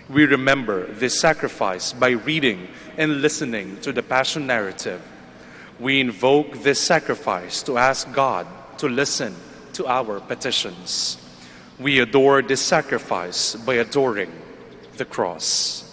We remember this sacrifice by reading and listening to the Passion narrative. We invoke this sacrifice to ask God to listen to our petitions. We adore this sacrifice by adoring the cross.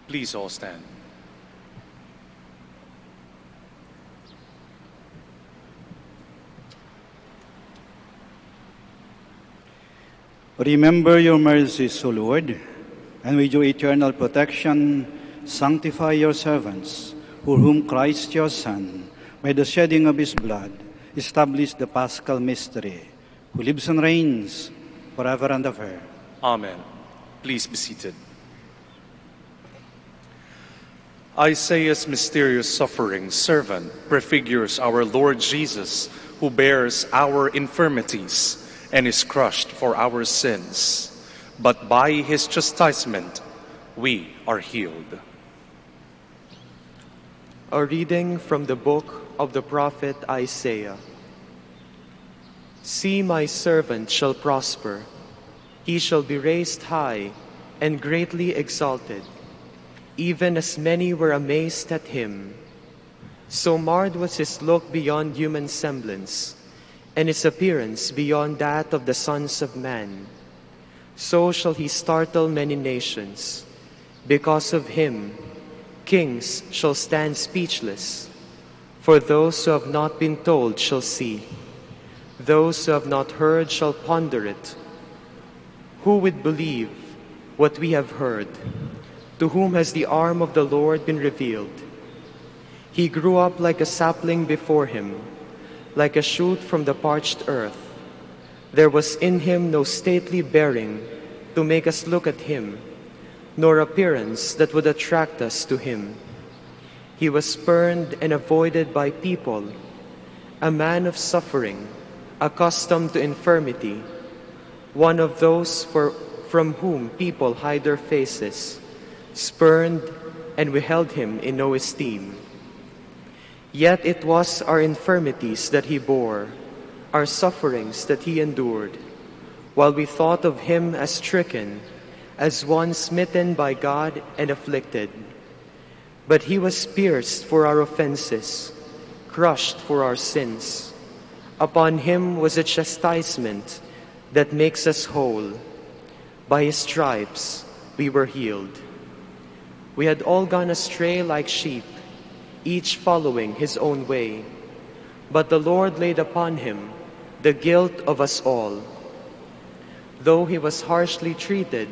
Please all stand. Remember your mercies, O Lord, and with your eternal protection, sanctify your servants, for whom Christ your Son, by the shedding of his blood, established the Paschal mystery, who lives and reigns forever and ever. Amen. Please be seated. Isaiah's mysterious suffering servant prefigures our Lord Jesus, who bears our infirmities and is crushed for our sins. But by his chastisement, we are healed. A reading from the book of the prophet Isaiah. See, my servant shall prosper. He shall be raised high and greatly exalted, even as many were amazed at him. So marred was his look beyond human semblance, and his appearance beyond that of the sons of man. So shall he startle many nations. Because of him, kings shall stand speechless. For those who have not been told shall see. Those who have not heard shall ponder it. Who would believe what we have heard? To whom has the arm of the Lord been revealed? He grew up like a sapling before him, like a shoot from the parched earth. There was in him no stately bearing to make us look at him, nor appearance that would attract us to him. He was spurned and avoided by people, a man of suffering, accustomed to infirmity, one of those from whom people hide their faces, spurned, and we held him in no esteem. Yet it was our infirmities that he bore, our sufferings that he endured, while we thought of him as stricken, as one smitten by God and afflicted. But he was pierced for our offenses, crushed for our sins. Upon him was a chastisement that makes us whole. By his stripes we were healed. We had all gone astray like sheep, each following his own way. But the Lord laid upon him the guilt of us all. Though he was harshly treated,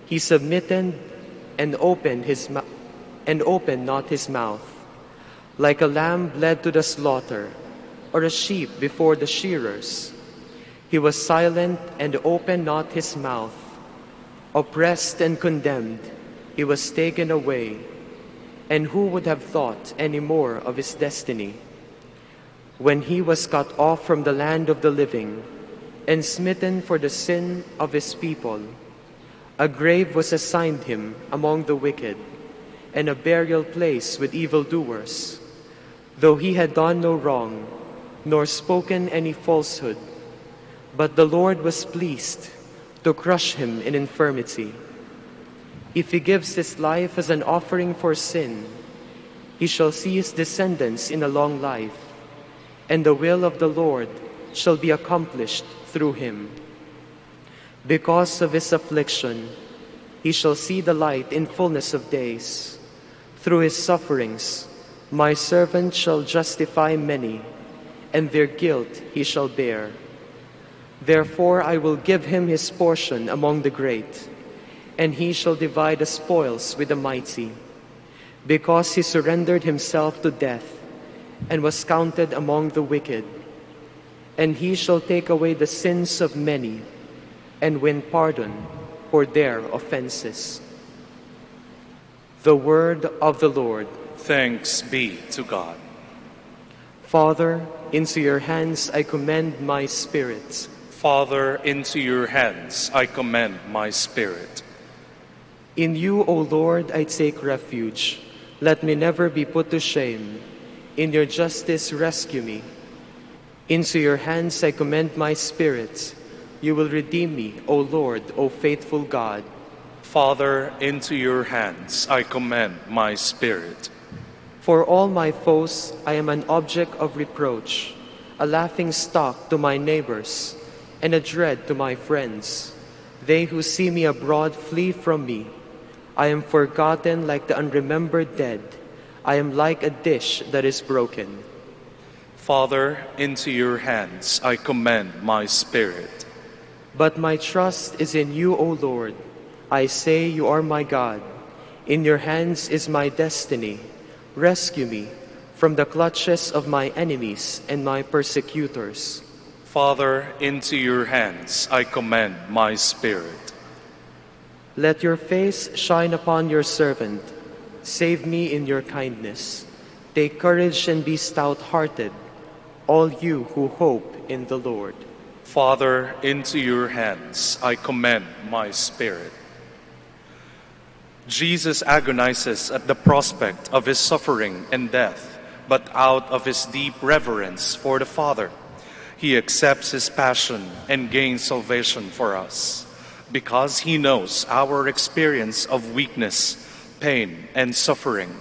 he submitted and opened not his mouth. Like a lamb led to the slaughter, or a sheep before the shearers, he was silent and opened not his mouth. Oppressed and condemned, he was taken away. And who would have thought any more of his destiny? When he was cut off from the land of the living and smitten for the sin of his people, a grave was assigned him among the wicked, and a burial place with evildoers. Though he had done no wrong, nor spoken any falsehood, but the Lord was pleased to crush him in infirmity. If he gives his life as an offering for sin, he shall see his descendants in a long life, and the will of the Lord shall be accomplished through him. Because of his affliction, he shall see the light in fullness of days. Through his sufferings, my servant shall justify many, and their guilt he shall bear. Therefore I will give him his portion among the great, and he shall divide the spoils with the mighty, because he surrendered himself to death, and was counted among the wicked. And he shall take away the sins of many, and win pardon for their offenses. The word of the Lord. Thanks be to God. Father, into your hands I commend my spirit. Father, into your hands I commend my spirit. In you, O Lord, I take refuge. Let me never be put to shame. In your justice rescue me. Into your hands I commend my spirit. You will redeem me, O Lord, O faithful God. Father, into your hands I commend my spirit. For all my foes I am an object of reproach, a laughing stock to my neighbors, and a dread to my friends. They who see me abroad flee from me. I am forgotten like the unremembered dead. I am like a dish that is broken. Father, into your hands I commend my spirit. But my trust is in you, O Lord. I say you are my God. In your hands is my destiny. Rescue me from the clutches of my enemies and my persecutors. Father, into your hands I commend my spirit. Let your face shine upon your servant. Save me in your kindness. Take courage and be stout-hearted, all you who hope in the Lord. Father, into your hands I commend my spirit. Jesus agonizes at the prospect of his suffering and death, but out of his deep reverence for the Father, he accepts his passion and gains salvation for us. Because he knows our experience of weakness, pain, and suffering,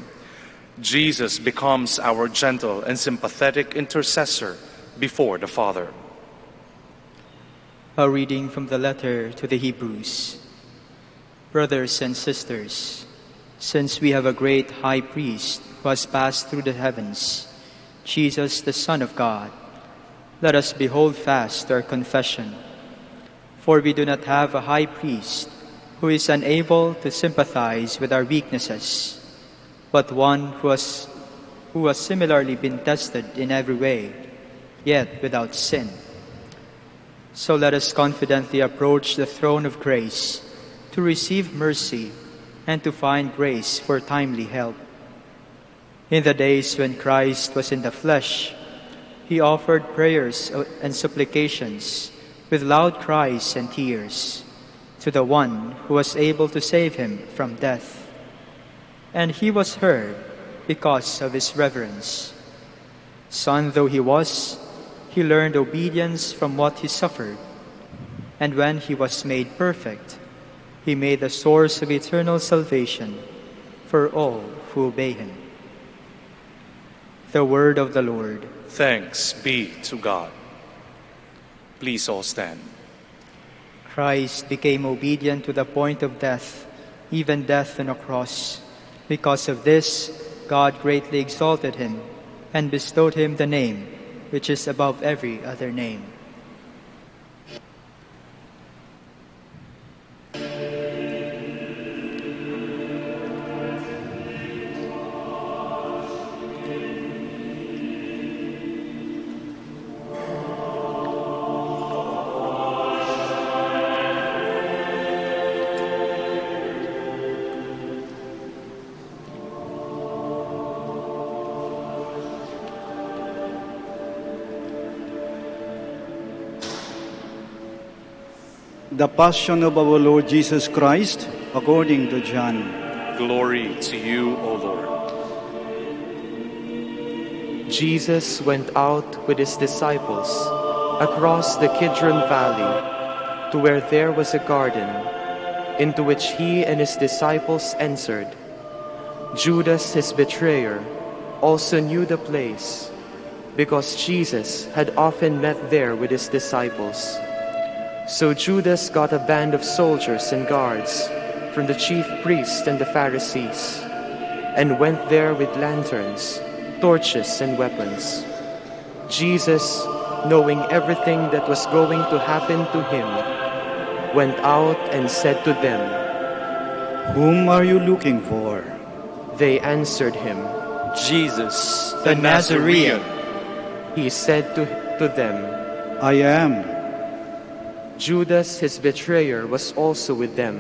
Jesus becomes our gentle and sympathetic intercessor before the Father. A reading from the letter to the Hebrews. Brothers and sisters, since we have a great high priest who has passed through the heavens, Jesus, the Son of God, let us be hold fast our confession. For we do not have a high priest who is unable to sympathize with our weaknesses, but one who has similarly been tested in every way, yet without sin. So let us confidently approach the throne of grace to receive mercy and to find grace for timely help. In the days when Christ was in the flesh, he offered prayers and supplications with loud cries and tears to the one who was able to save him from death. And he was heard because of his reverence. Son though he was, he learned obedience from what he suffered. And when he was made perfect, he made the source of eternal salvation for all who obey him. The word of the Lord. Thanks be to God. Please all stand. Christ became obedient to the point of death, even death on a cross. Because of this, God greatly exalted him and bestowed him the name which is above every other name. The Passion of our Lord Jesus Christ, according to John. Glory to you, O Lord. Jesus went out with his disciples across the Kidron Valley to where there was a garden, into which he and his disciples entered. Judas, his betrayer, also knew the place, because Jesus had often met there with his disciples. So Judas got a band of soldiers and guards from the chief priests and the Pharisees. and went there with lanterns, torches, and weapons. Jesus, knowing everything that was going to happen to him, went out and said to them, Whom are you looking for? They answered him. Jesus, the Nazarene. He said to them, I am. Judas, his betrayer, was also with them.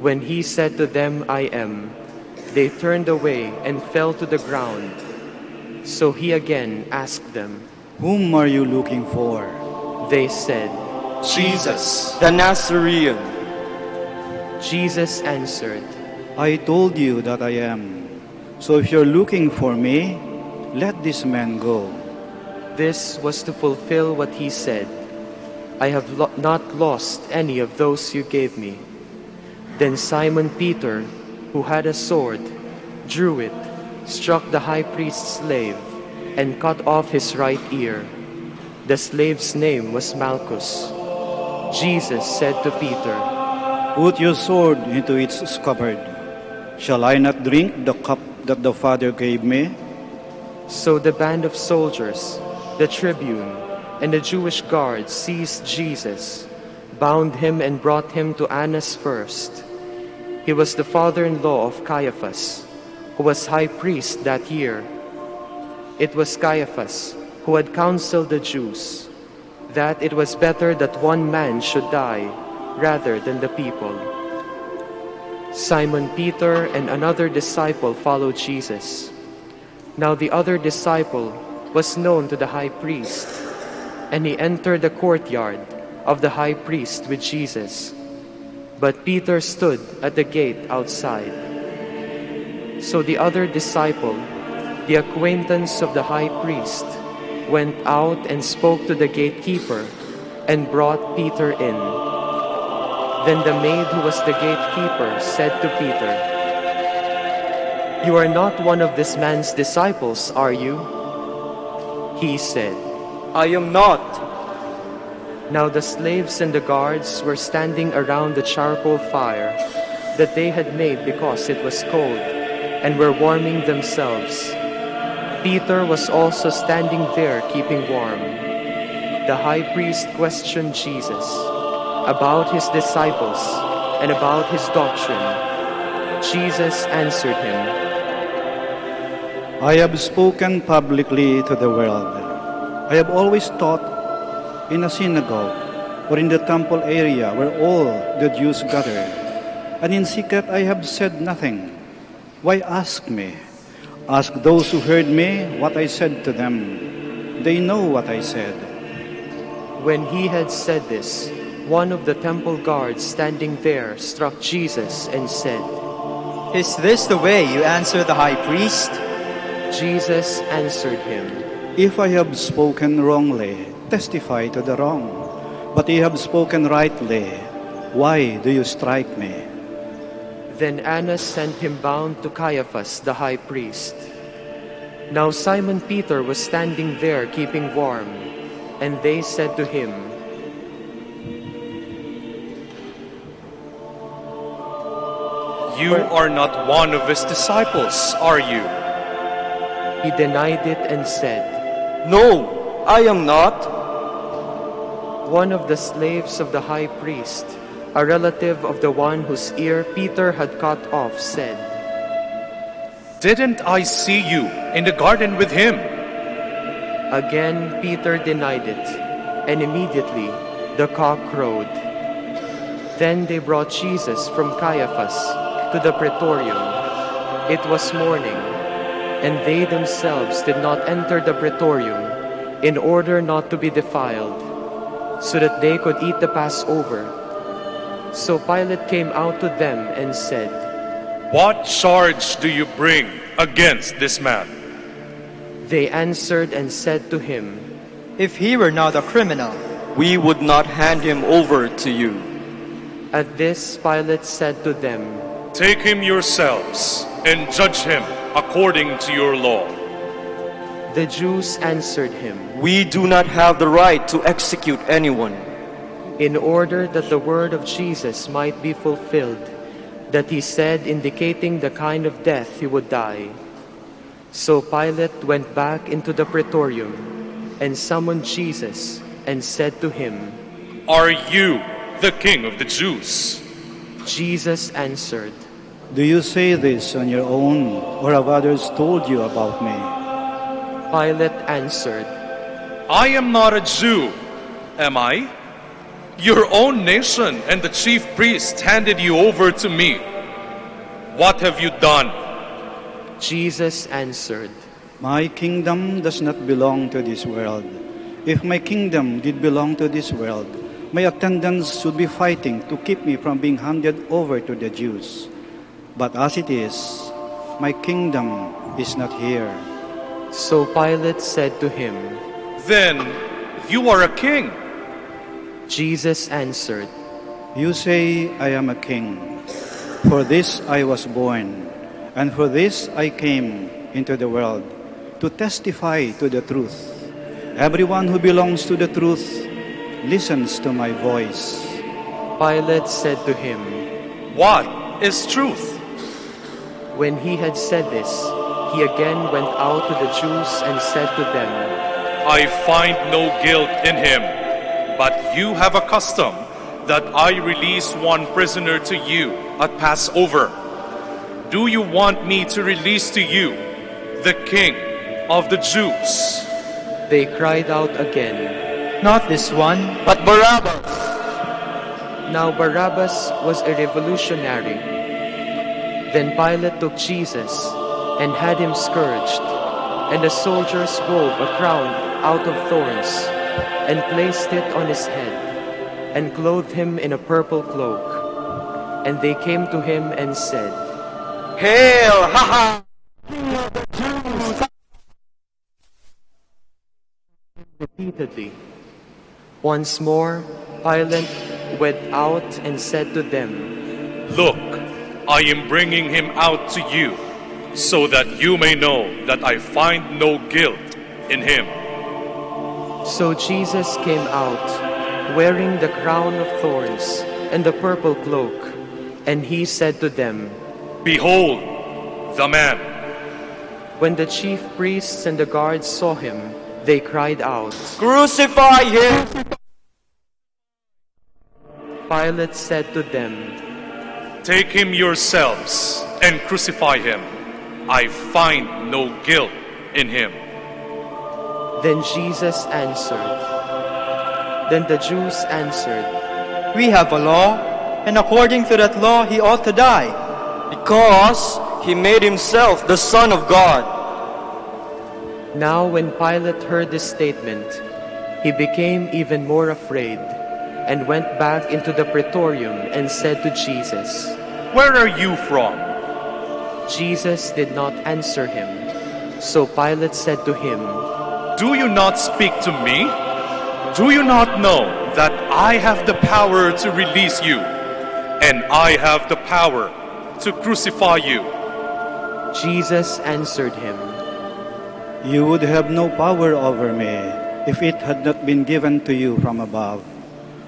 When he said to them, I am, they turned away and fell to the ground. So he again asked them. Whom are you looking for? They said, Jesus, the Nazarene. Jesus answered, I told you that I am. So if you're looking for me, let this man go. This was to fulfill what he said, I have not lost any of those you gave me. Then Simon Peter, who had a sword, drew it, struck the high priest's slave, and cut off his right ear. The slave's name was Malchus. Jesus said to Peter, Put your sword into its scabbard. Shall I not drink the cup that the Father gave me? So the band of soldiers, the tribune, and the Jewish guards seized Jesus, bound him and brought him to Annas first. He was the father-in-law of Caiaphas, who was high priest that year. It was Caiaphas who had counseled the Jews that it was better that one man should die rather than the people. Simon Peter and another disciple followed Jesus. Now the other disciple was known to the high priest, and he entered the courtyard of the high priest with Jesus. But Peter stood at the gate outside. So the other disciple, the acquaintance of the high priest, went out and spoke to the gatekeeper and brought Peter in. Then the maid who was the gatekeeper said to Peter, You are not one of this man's disciples, are you? He said, I am not. Now the slaves and the guards were standing around the charcoal fire that they had made because it was cold, and were warming themselves. Peter was also standing there keeping warm. The high priest questioned Jesus about his disciples and about his doctrine. Jesus answered him, I have spoken publicly to the world. I have always taught in a synagogue or in the temple area where all the Jews gather. And in secret I have said nothing. Why ask me? Ask those who heard me what I said to them. They know what I said. When he had said this, one of the temple guards standing there struck Jesus and said, Is this the way you answer the high priest? Jesus answered him, If I have spoken wrongly, testify to the wrong. But you have spoken rightly. Why do you strike me? Then Annas sent him bound to Caiaphas the high priest. Now Simon Peter was standing there keeping warm, and they said to him, You are not one of his disciples, are you? He denied it and said, No, I am not. One of the slaves of the high priest, a relative of the one whose ear Peter had cut off, said, Didn't I see you in the garden with him? Again Peter denied it, and immediately the cock crowed. Then they brought Jesus from Caiaphas to the praetorium. It was morning, and they themselves did not enter the praetorium in order not to be defiled, so that they could eat the Passover. So Pilate came out to them and said, What charge do you bring against this man? They answered and said to him, If he were not a criminal, We would not hand him over to you. At this Pilate said to them, Take him yourselves and judge him according to your law. The Jews answered him, We do not have the right to execute anyone. in order that the word of Jesus might be fulfilled, that he said, indicating the kind of death he would die. So Pilate went back into the praetorium and summoned Jesus and said to him, "Are you the king of the Jews?" Jesus answered, Do you say this on your own, or have others told you about me? Pilate answered, "I am not a Jew, am I? Your own nation and the chief priests handed you over to me. What have you done?" Jesus answered, My kingdom does not belong to this world. If my kingdom did belong to this world, my attendants should be fighting to keep me from being handed over to the Jews. But as it is, my kingdom is not here. So Pilate said to him, "Then you are a king." Jesus answered, You say I am a king. For this I was born, and for this I came into the world, to testify to the truth. Everyone who belongs to the truth listens to my voice. Pilate said to him, "What is truth?" When he had said this, he again went out to the Jews and said to them, "I find no guilt in him, but you have a custom that I release one prisoner to you at Passover. Do you want me to release to you the king of the Jews?" They cried out again, Not this one. But Barabbas! Now Barabbas was a revolutionary. Then Pilate took Jesus and had him scourged, and the soldiers wove a crown out of thorns and placed it on his head, and clothed him in a purple cloak. And they came to him and said, Hail! Ha ha! repeatedly. Once more, Pilate went out and said to them, "Look, I am bringing him out to you, so that you may know that I find no guilt in him." So Jesus came out, wearing the crown of thorns and the purple cloak, and he said to them, "Behold, the man." When the chief priests and the guards saw him, they cried out. Crucify him! Pilate said to them, "Take him yourselves and crucify him. I find no guilt in him." Then Jesus answered. Then the Jews answered, We have a law, and according to that law he ought to die. Because he made himself the Son of God. Now when Pilate heard this statement, he became even more afraid, and went back into the praetorium and said to Jesus, "Where are you from?" Jesus did not answer him. So Pilate said to him, "Do you not speak to me? Do you not know that I have the power to release you, and I have the power to crucify you?" Jesus answered him, You would have no power over me if it had not been given to you from above.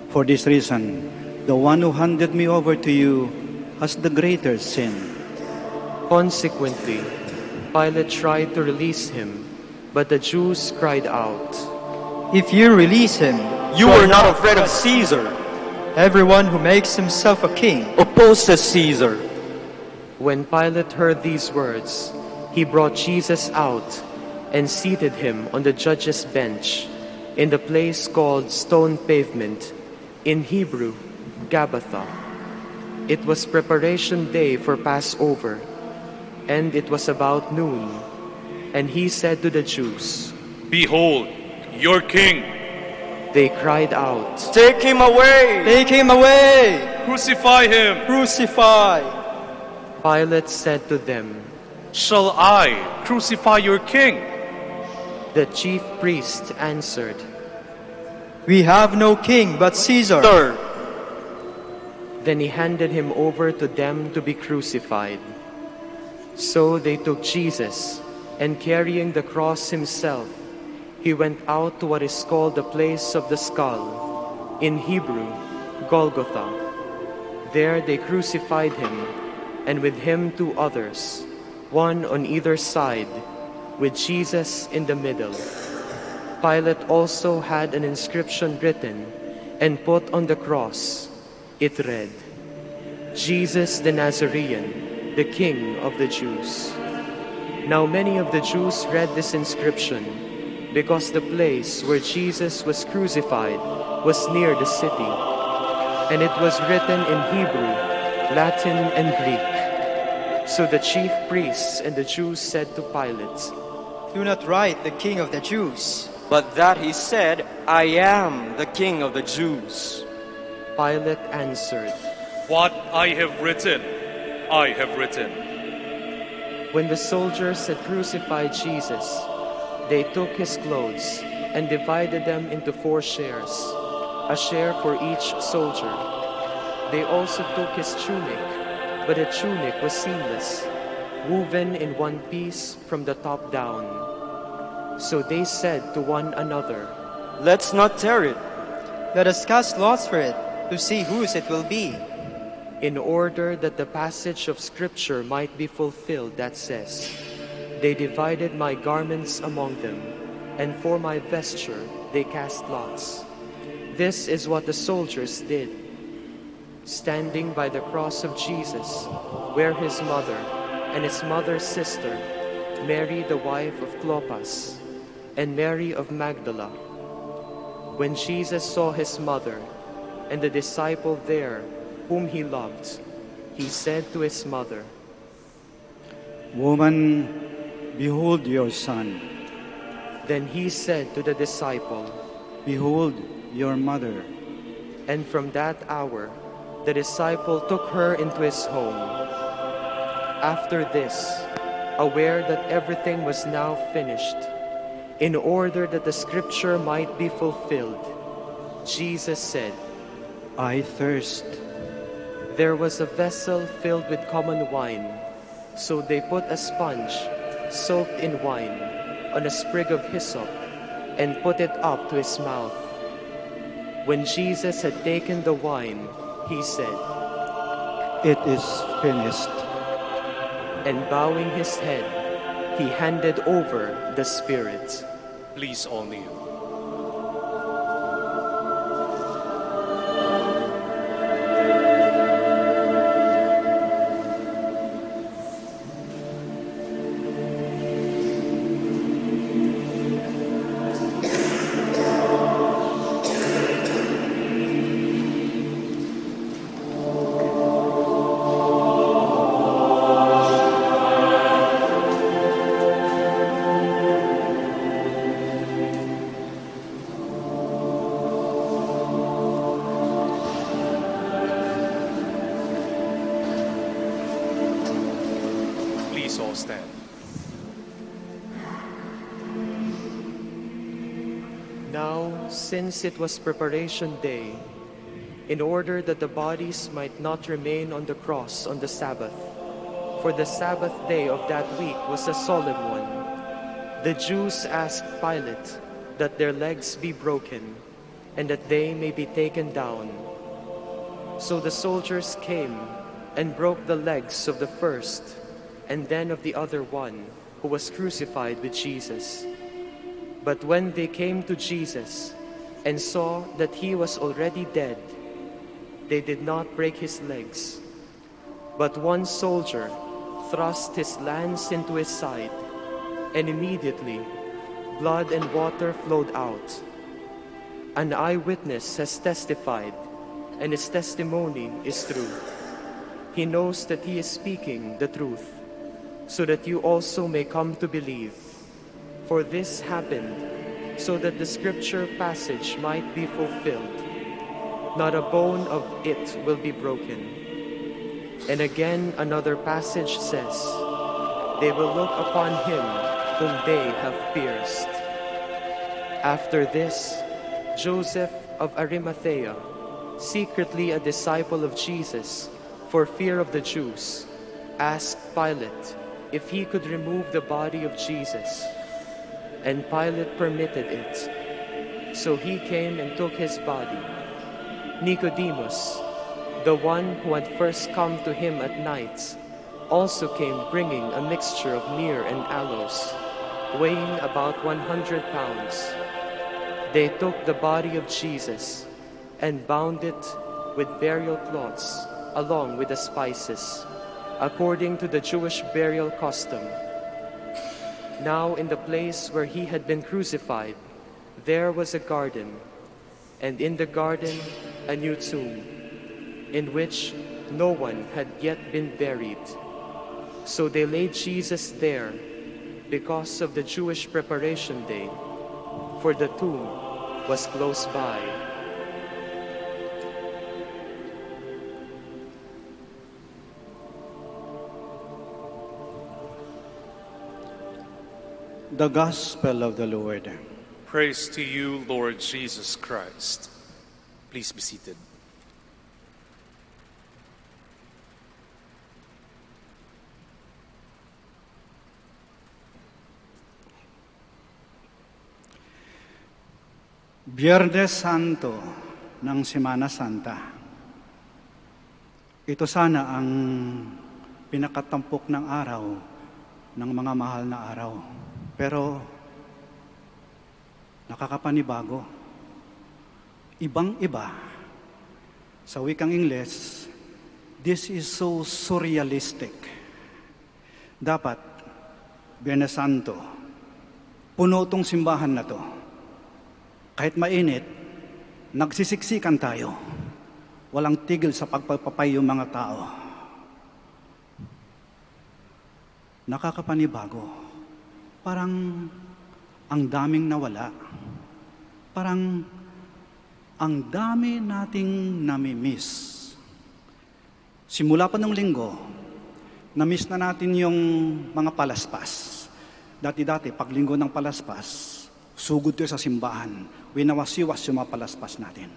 For this reason, the one who handed me over to you has the greater sin. Consequently, Pilate tried to release him, but the Jews cried out, If you release him, You are not afraid of Caesar. everyone who makes himself a king. Opposes Caesar. When Pilate heard these words, he brought Jesus out and seated him on the judge's bench in the place called Stone Pavement, in Hebrew, Gabbatha. It was preparation day for Passover, and it was about noon. And he said to the Jews, "Behold, your king." They cried out, Take him away! Take him away! "Crucify him." Crucify! Pilate said to them, "Shall I crucify your king?" The chief priest answered, We have no king but Caesar. Sir, Then he handed him over to them to be crucified. So they took Jesus, and carrying the cross himself, he went out to what is called the place of the skull, in Hebrew, Golgotha. There they crucified him, and with him 2 others, one on either side, with Jesus in the middle. Pilate also had an inscription written and put on the cross. It read, Jesus the Nazarene, the King of the Jews. Now many of the Jews read this inscription because the place where Jesus was crucified was near the city, and it was written in Hebrew, Latin, and Greek. So the chief priests and the Jews said to Pilate, Do not write the King of the Jews. But that he said, I am the King of the Jews. Pilate answered, What I have written, I have written. When the soldiers had crucified Jesus, they took his clothes and divided them into 4 shares, a share for each soldier. They also took his tunic, but the tunic was seamless, woven in one piece from the top down. So they said to one another, Let's not tear it. Let us cast lots for it, to see whose it will be. in order that the passage of Scripture might be fulfilled that says, They divided my garments among them, and for my vesture they cast lots. This is what the soldiers did. Standing by the cross of Jesus were his mother and his mother's sister, Mary the wife of Clopas, and Mary of Magdala. When Jesus saw his mother and the disciple there whom he loved, he said to his mother, Woman, behold your son. Then he said to the disciple, Behold your mother. and from that hour the disciple took her into his home. After this, aware that everything was now finished, in order that the Scripture might be fulfilled, Jesus said, I thirst. There was a vessel filled with common wine, so they put a sponge soaked in wine on a sprig of hyssop and put it up to his mouth. When Jesus had taken the wine, he said, It is finished. and bowing his head, he handed over the Spirit. Please all kneel. Please all stand. Now, since it was preparation day, in order that the bodies might not remain on the cross on the Sabbath, for the Sabbath day of that week was a solemn one, the Jews asked Pilate that their legs be broken and that they may be taken down. So the soldiers came and broke the legs of the first and then of the other one who was crucified with Jesus. But when they came to Jesus and saw that he was already dead, they did not break his legs. But one soldier thrust his lance into his side, and immediately blood and water flowed out. An eyewitness has testified, and his testimony is true. He knows that he is speaking the truth, so that you also may come to believe. For this happened so that the Scripture passage might be fulfilled. Not a bone of it will be broken. And again another passage says, They will look upon him whom they have pierced. After this, Joseph of Arimathea, secretly a disciple of Jesus, for fear of the Jews, asked Pilate if he could remove the body of Jesus. And Pilate permitted it. So he came and took his body. Nicodemus, the one who had first come to him at night, also came bringing a mixture of myrrh and aloes, weighing about 100 pounds. They took the body of Jesus and bound it with burial cloths along with the spices, according to the Jewish burial custom. Now in the place where he had been crucified, there was a garden, and in the garden a new tomb, in which no one had yet been buried. So they laid Jesus there because of the Jewish preparation day, for the tomb was close by. The Gospel of the Lord. Praise to you, Lord Jesus Christ. Please be seated. Biyernes Santo ng Semana Santa. Ito sana ang pinakatampok ng araw ng mga mahal na araw. Pero nakakapanibago. Ibang-iba. Sa wikang Ingles, this is so surrealistic. Dapat, Biyernes Santo, puno itong simbahan na to. Kahit mainit, nagsisiksikan tayo. Walang tigil sa pagpapapay yung mga tao. Nakakapanibago. Parang ang daming nawala. Parang ang dami nating namimiss. Simula pa ng linggo, namiss na natin yung mga palaspas. Dati-dati, pag linggo ng palaspas, sugod tayo sa simbahan. Winawasiwas yung mga palaspas natin.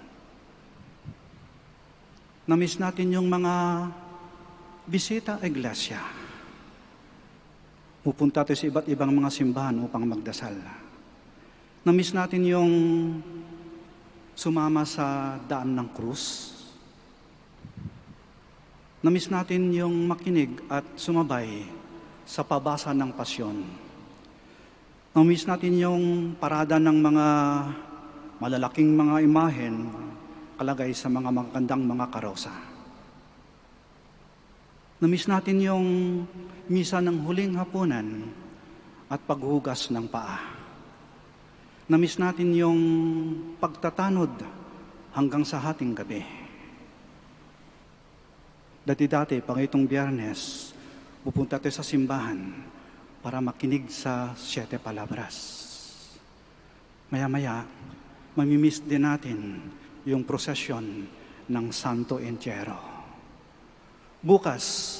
Namiss natin yung mga bisita iglesia. Pupunta tayo sa iba't ibang mga simbahan upang magdasal. Namiss natin yung sumama sa daan ng krus. Namiss natin yung makinig at sumabay sa pabasa ng pasyon. Namiss natin yung parada ng mga malalaking mga imahen kalagay sa mga magandang mga karosa. Namiss natin yung misa ng huling hapunan at paghugas ng paa. Namiss natin yung pagtatanod hanggang sa hating gabi. Dati-dati, pang itong Biyernes, pupunta tayo sa simbahan para makinig sa 7 palabras. Maya-maya, mamimiss din natin yung prosesyon ng Santo Entierro. Bukas,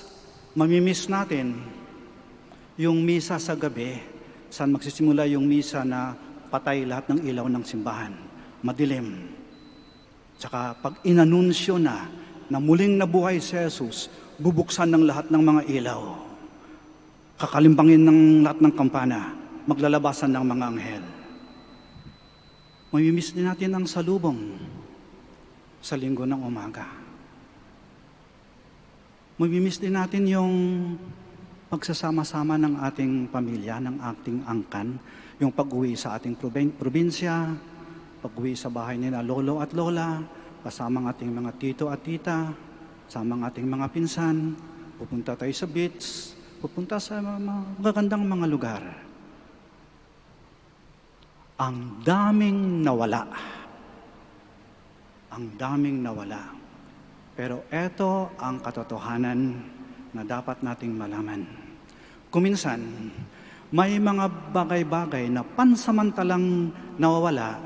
mamimiss natin yung misa sa gabi, saan magsisimula yung misa na patay lahat ng ilaw ng simbahan, madilim. Tsaka pag inanunsyo na muling nabuhay si Jesus, bubuksan ng lahat ng mga ilaw. Kakalimbangin ng lahat ng kampana, maglalabasan ng mga anghel. Mamimiss din natin ang salubong sa linggo ng umaga. Mamimiss din natin yung pagsasama-sama ng ating pamilya, ng ating angkan, yung pag-uwi sa ating probinsya, pag-uwi sa bahay nila lolo at lola, kasama ang ating mga tito at tita, kasama ang ating mga pinsan, pupunta tayo sa beach, pupunta sa mga magagandang mga lugar. Ang daming nawala. Ang daming nawala. Pero ito ang katotohanan na dapat nating malaman. Kuminsan, may mga bagay-bagay na pansamantalang nawawala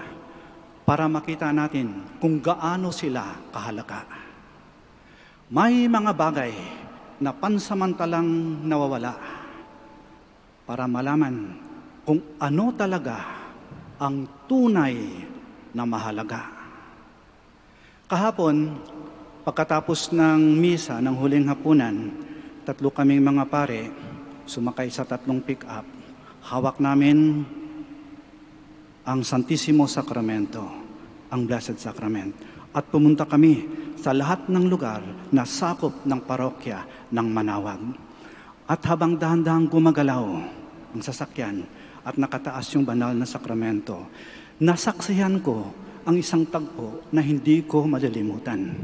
para makita natin kung gaano sila kahalaga. May mga bagay na pansamantalang nawawala para malaman kung ano talaga ang tunay na mahalaga. Kahapon, pagkatapos ng misa ng huling hapunan, 3 kaming mga pare, sumakay sa 3 pick-up. Hawak namin ang Santissimo Sacramento, ang Blessed Sacrament. At pumunta kami sa lahat ng lugar na sakop ng parokya ng Manaoag. At habang dahan-dahang gumagalaw ang sasakyan at nakataas yung banal na sakramento, nasaksihan ko ang isang tagpo na hindi ko malilimutan.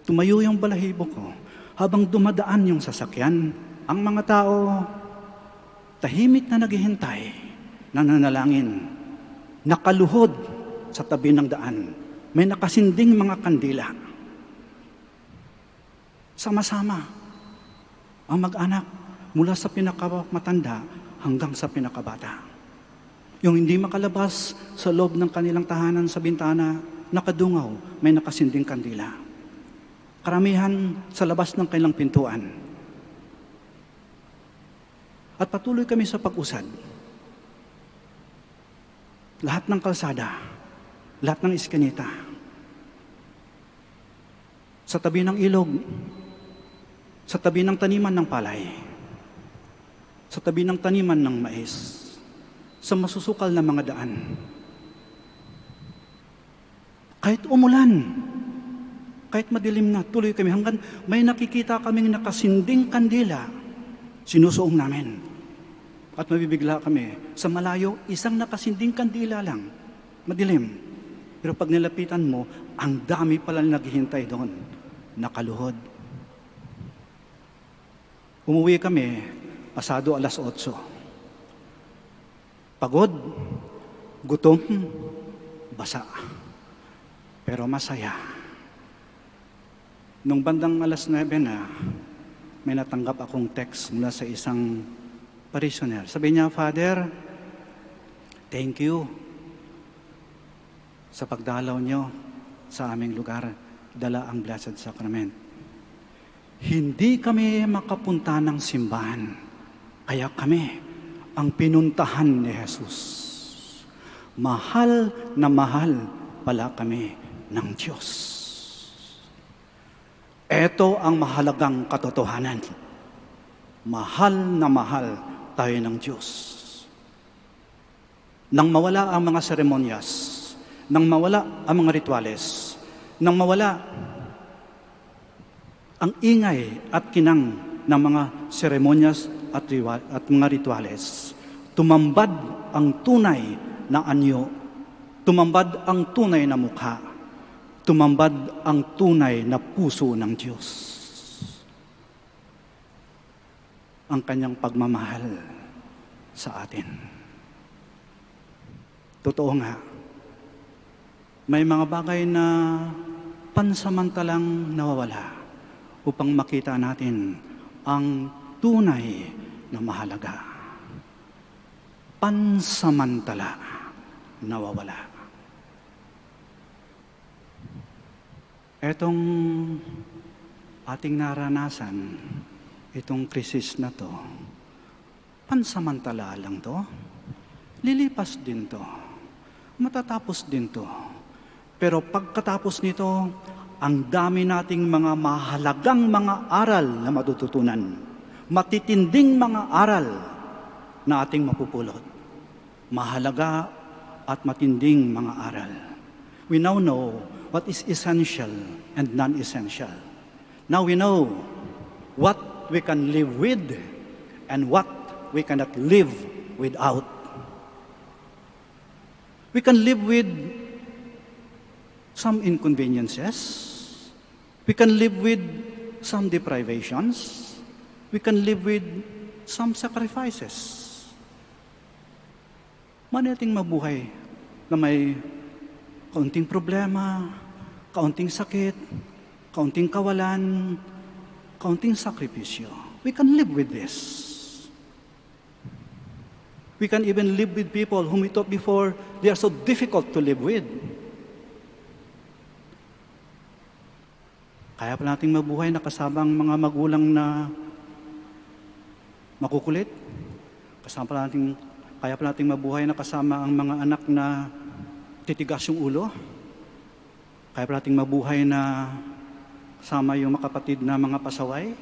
Tumayo yung balahibo ko habang dumadaan yung sasakyan. Ang mga tao, tahimik na naghihintay, nananalangin, nakaluhod sa tabi ng daan. May nakasinding mga kandila. Sama-sama ang mag-anak mula sa pinakamatanda hanggang sa pinakabata. Yung hindi makalabas sa loob ng kanilang tahanan sa bintana, nakadungaw, may nakasinding kandila. Karamihan sa labas ng kanilang pintuan. At patuloy kami sa pag-usad. Lahat ng kalsada, lahat ng iskinita, sa tabi ng ilog, sa tabi ng taniman ng palay, sa tabi ng taniman ng mais, sa masusukal na mga daan. Kahit umulan, kahit madilim na, tuloy kami hanggang may nakikita kaming nakasinding kandila, sinusuong namin. At mabibigla kami. Sa malayo, isang nakasinding kandila lang, madilim. Pero pag nilapitan mo, ang dami pala naghihintay doon, nakaluhod. Umuwi kami, pasado 8:00. Pagod, gutom, basa. Pero masaya. Nung bandang 9:00 na, may natanggap akong text mula sa isang parishioner. Sabi niya, Father, thank you sa pagdalaw niyo sa aming lugar, dala ang Blessed Sacrament. Hindi kami makapunta ng simbahan, kaya kami ang pinuntahan ni Jesus. Mahal na mahal pala kami ng Diyos. Ito ang mahalagang katotohanan. Mahal na mahal tayo ng Diyos. Nang mawala ang mga seremonyas, nang mawala ang mga rituales, nang mawala ang ingay at kinang ng mga seremonyas at mga rituales, tumambad ang tunay na anyo, tumambad ang tunay na mukha, tumambad ang tunay na puso ng Diyos. Ang kanyang pagmamahal sa atin. Totoo nga, may mga bagay na pansamantalang nawawala upang makita natin ang tunay na mahalaga. Pansamantala nawawala. Etong ating naranasan, itong krisis na to, pansamantala lang to, lilipas din to, matatapos din to. Pero pagkatapos nito, ang dami nating mga mahalagang mga aral na matututunan, matitinding mga aral na ating mapupulot. Mahalaga at matinding mga aral. We now know what is essential and non-essential. Now we know what we can live with and what we cannot live without. We can live with some inconveniences. We can live with some deprivations. We can live with some sacrifices. Manating mabuhay na may kaunting problema, kaunting sakit, kaunting kawalan, kaunting sakripisyo. We can live with this. We can even live with people whom we thought before they are so difficult to live with. Kaya pa nating mabuhay na kasama ang mga magulang na makukulit. Kaya pa nating mabuhay na kasama ang mga anak na titigas yung ulo. Kaya pa nating mabuhay na kasama yung makapatid na mga pasaway.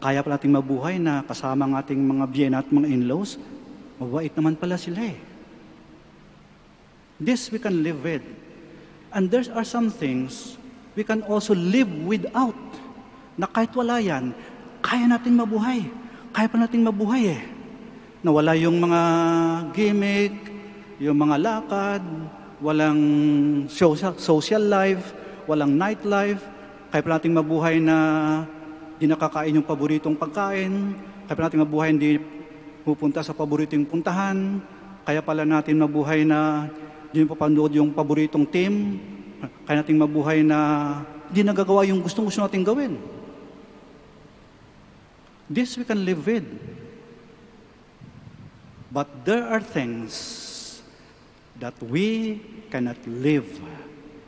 Kaya pa nating mabuhay na kasama ang ating mga biyena at mga in-laws. Mabait naman pala sila eh. This we can live with. And there are some things we can also live without. na kahit wala yan, kaya natin mabuhay. Kaya pa natin mabuhay eh. Nawala yung mga gimmick, yung mga lakad, walang social life, walang nightlife, kaya pa natin mabuhay na di nakakain yung paboritong pagkain, kaya pa natin mabuhay hindi pupunta sa paboritong puntahan, kaya pala natin mabuhay na di papanood yung paboritong team, kaya natin mabuhay na di nagagawa yung gustong-gusto natin gawin. This we can live with. But there are things that we cannot live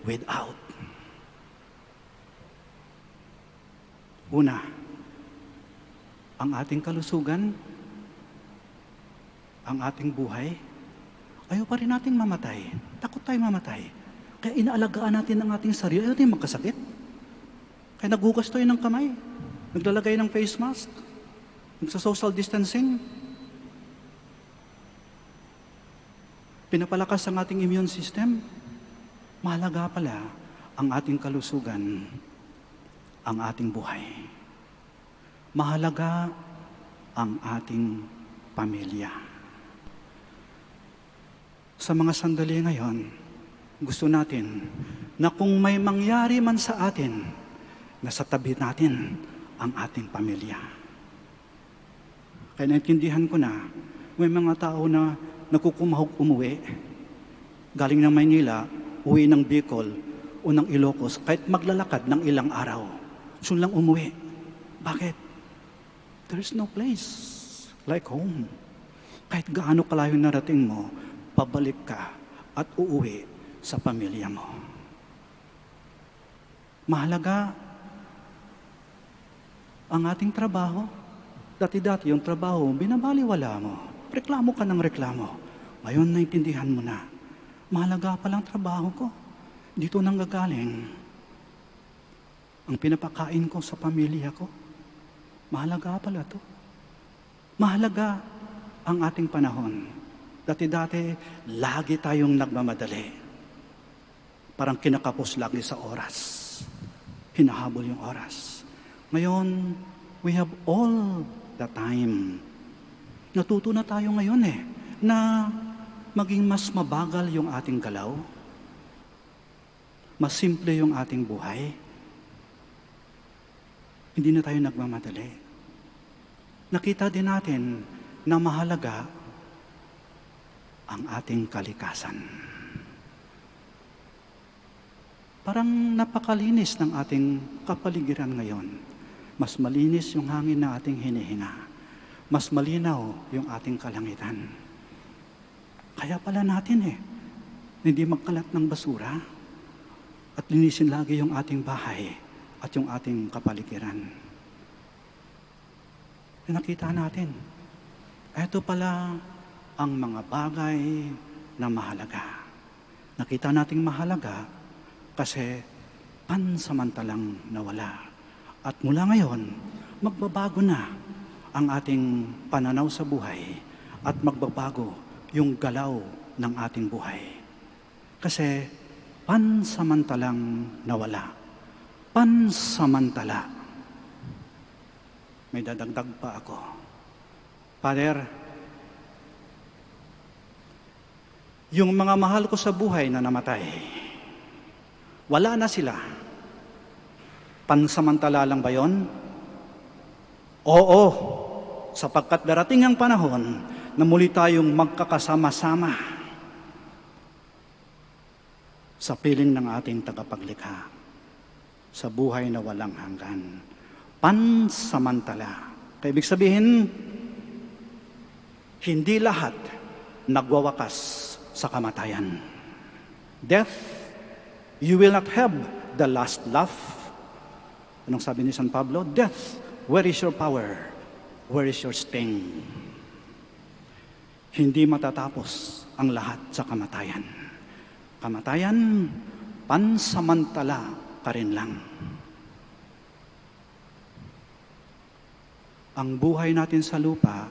without. Una, ang ating kalusugan, ang ating buhay, ayaw pa rin nating mamatay. Takot tayo mamatay. Kaya inaalagaan natin ang ating sarili. Ayaw natin magkasakit. Kaya naghugas tayo ng kamay. Naglalagay ng face mask. Nagsa-social distancing. Pinapalakas ang ating immune system. Mahalaga pala ang ating kalusugan, ang ating buhay. Mahalaga ang ating pamilya. Sa mga sandali ngayon, gusto natin na kung may mangyari man sa atin, nasa tabi natin ang ating pamilya. Kaya naintindihan ko na, may mga tao na nagkukumahog umuwi, galing ng Maynila, uwi ng Bicol o ng Ilocos, kahit maglalakad ng ilang araw, gusto lang umuwi. Bakit? There is no place like home. Kahit gaano kalayo narating mo, pabalik ka at uuwi sa pamilya mo. Mahalaga ang ating trabaho. Dati-dati yung trabaho, binabaliwala mo. Reklamo ka ng reklamo. Ngayon, naintindihan mo na. Mahalaga palang trabaho ko. Dito nang gagaling. Ang pinapakain ko sa pamilya ko. Mahalaga pala to. Mahalaga ang ating panahon. Dati-dati, lagi tayong nagmamadali. Parang kinakapos lagi sa oras. Hinahabol yung oras. Ngayon, we have all the time. Natuto na tayo ngayon na maging mas mabagal yung ating galaw. Mas simple yung ating buhay. Hindi na tayo nagmamadali. Nakita din natin na mahalaga ang ating kalikasan. Parang napakalinis ng ating kapaligiran ngayon. Mas malinis yung hangin na ating hinihinga. Mas malinaw yung ating kalangitan. Kaya pala natin hindi magkalat ng basura at linisin lagi yung ating bahay at yung ating kapaligiran. Nakita natin, ito pala ang mga bagay na mahalaga. Nakita nating mahalaga kasi pansamantalang nawala. At mula ngayon, magbabago na ang ating pananaw sa buhay at magbabago yung galaw ng ating buhay. Kasi pansamantalang nawala. Pansamantala. May dadagdag pa ako. Father, yung mga mahal ko sa buhay na namatay, wala na sila. Pansamantala lang ba yon? Oo, sapagkat darating ang panahon na muli tayong magkakasama-sama sa piling ng ating tagapaglikha sa buhay na walang hanggan. Pansamantala. Kaya ibig sabihin, hindi lahat nagwawakas sa kamatayan. Death, you will not have the last laugh. Anong sabi ni San Pablo? Death, where is your power? Where is your sting? Hindi matatapos ang lahat sa kamatayan. Kamatayan, pansamantala ka rin lang. Ang buhay natin sa lupa,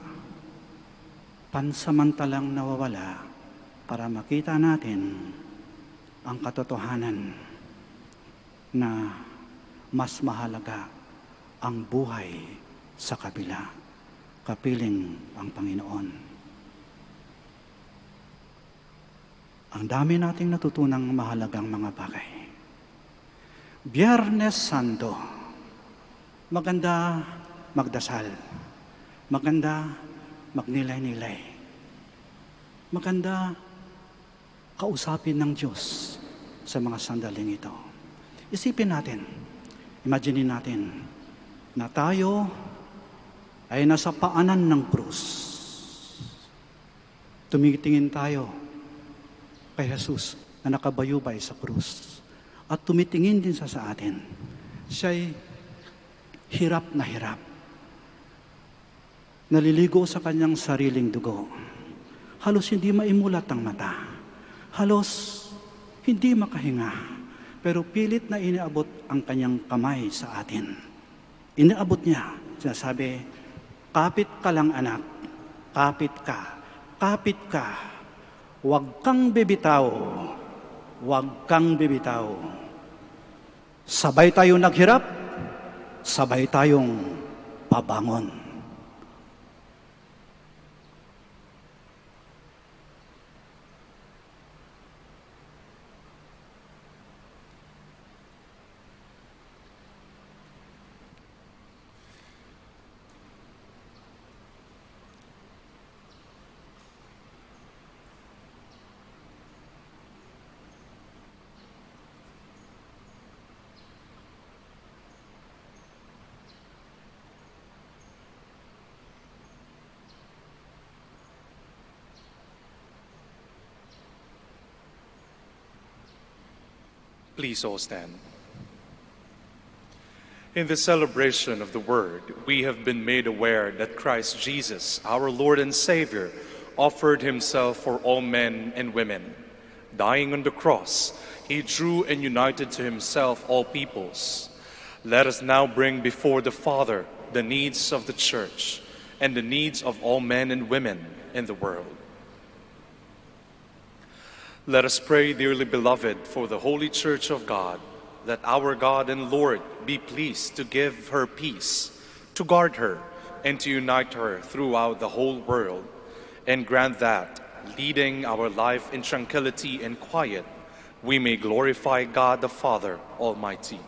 pansamantalang nawawala para makita natin ang katotohanan na mas mahalaga ang buhay sa kabila. Kapiling ang Panginoon. Ang dami nating natutunang mahalagang mga bagay. Biyernes Santo, maganda magdasal. Maganda magnilay-nilay. Maganda kausapin ng Diyos sa mga sandaling ito. Isipin natin, imagine natin na tayo ay nasa paanan ng krus. Tumitingin tayo kay Jesus na nakabayubay sa krus. At tumitingin din sa atin. Siya'y hirap na hirap. Naliligo sa kanyang sariling dugo. Halos hindi maimulat ang mata. Halos hindi makahinga. Pero pilit na iniabot ang kanyang kamay sa atin. Iniabot niya. Sinasabi, kapit ka lang anak. Kapit ka. Kapit ka. Huwag kang bibitaw. Huwag kang bibitaw. Sabay tayong naghirap. Sabay tayong pabangon. Please all stand. In the celebration of the Word, we have been made aware that Christ Jesus, our Lord and Savior, offered himself for all men and women. Dying on the cross, he drew and united to himself all peoples. Let us now bring before the Father the needs of the Church and the needs of all men and women in the world. Let us pray, dearly beloved, for the Holy Church of God, that our God and Lord be pleased to give her peace, to guard her, and to unite her throughout the whole world, and grant that, leading our life in tranquility and quiet, we may glorify God the Father Almighty.